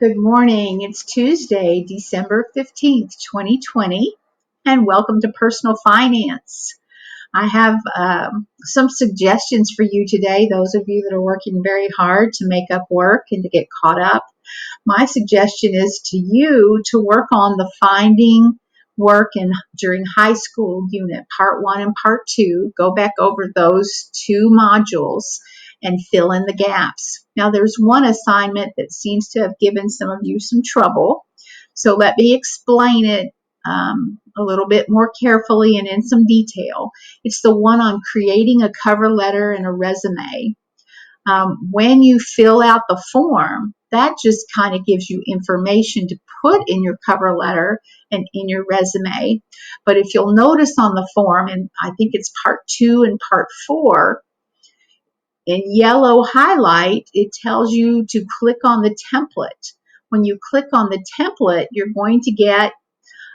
Good morning. It's Tuesday, December 15th, 2020, and welcome to Personal Finance. I have some suggestions for you today, those of you that are working very hard to make up work and to get caught up. My suggestion is to you to work on the finding work during high school unit, part 1 and part 2. Go back over those 2 modules and fill in the gaps. Now there's one assignment that seems to have given some of you some trouble. So let me explain it a little bit more carefully and in some detail. It's the one on creating a cover letter and a resume. When you fill out the form, that just kind of gives you information to put in your cover letter and in your resume. But if you'll notice on the form, and I think it's part 2 and part 4, in yellow highlight, it tells you to click on the template. When you click on the template, you're going to get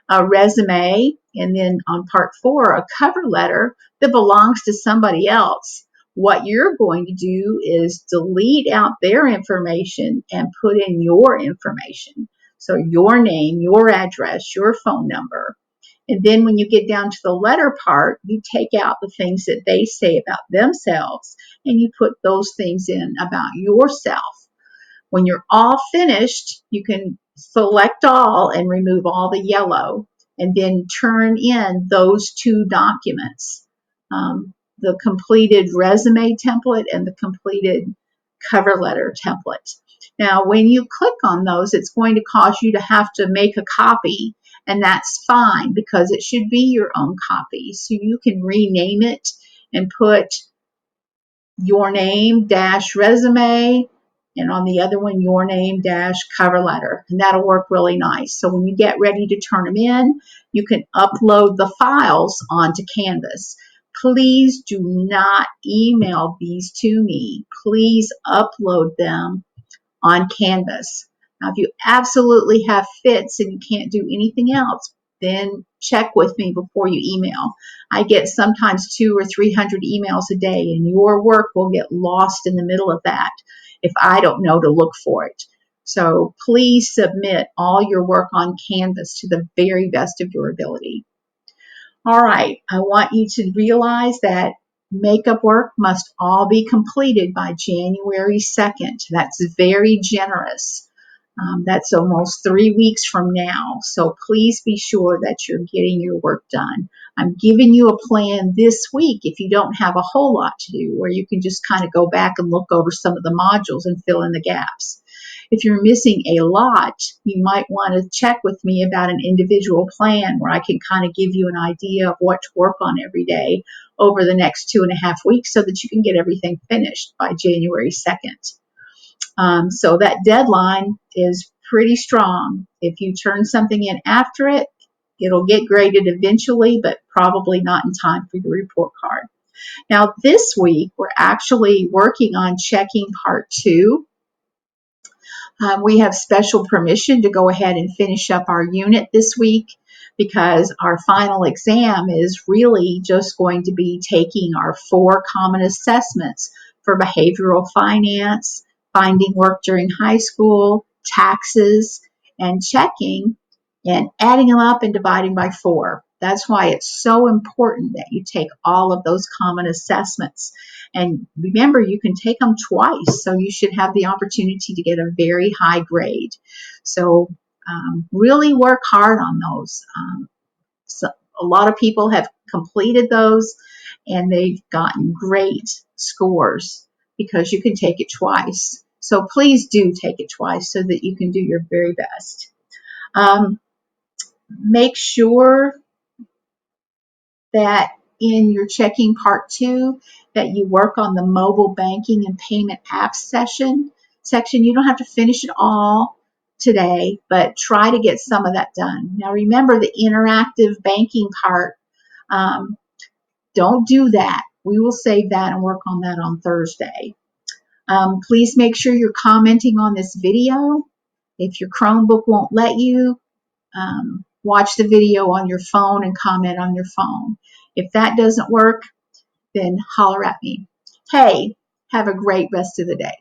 a resume, and then on part 4, a cover letter that belongs to somebody else. What you're going to do is delete out their information and put in your information. So your name, your address, your phone number. And then when you get down to the letter part, you take out the things that they say about themselves and you put those things in about yourself. When you're all finished, you can select all and remove all the yellow and then turn in those 2 documents, the completed resume template and the completed cover letter template. Now, when you click on those, it's going to cause you to have to make a copy, and that's fine because it should be your own copy. So you can rename it and put your name dash resume, and on the other one, your name dash cover letter, and that'll work really nice. So when you get ready to turn them in, you can upload the files onto Canvas. Please do not email these to me. Please upload them on Canvas. Now, if you absolutely have fits and you can't do anything else, then check with me before you email. I get sometimes 200 or 300 emails a day, and your work will get lost in the middle of that if I don't know to look for it. So please submit all your work on Canvas to the very best of your ability. All right, I want you to realize that makeup work must all be completed by January 2nd. That's very generous. That's almost 3 weeks from now. So please be sure that you're getting your work done. I'm giving you a plan this week if you don't have a whole lot to do, where you can just kind of go back and look over some of the modules and fill in the gaps. If you're missing a lot, you might want to check with me about an individual plan where I can kind of give you an idea of what to work on every day over the next 2.5 weeks so that you can get everything finished by January 2nd. So that deadline is pretty strong. If you turn something in after it, it'll get graded eventually, but probably not in time for your report card. Now, this week, we're actually working on checking part 2. We have special permission to go ahead and finish up our unit this week because our final exam is really just going to be taking our 4 common assessments for behavioral finance, finding work during high school, taxes, and checking, and adding them up and dividing by 4. That's why it's so important that you take all of those common assessments. And remember, you can take them twice, so you should have the opportunity to get a very high grade. So really work hard on those. So a lot of people have completed those, and they've gotten great scores because you can take it twice. So please do take it twice so that you can do your very best. Make sure that in your checking part 2 that you work on the mobile banking and payment apps section. You don't have to finish it all today, but try to get some of that done. Now remember the interactive banking part. Don't do that. We will save that and work on that on Thursday. Please make sure you're commenting on this video. If your Chromebook won't let you, watch the video on your phone and comment on your phone. If that doesn't work, then holler at me. Hey, have a great rest of the day.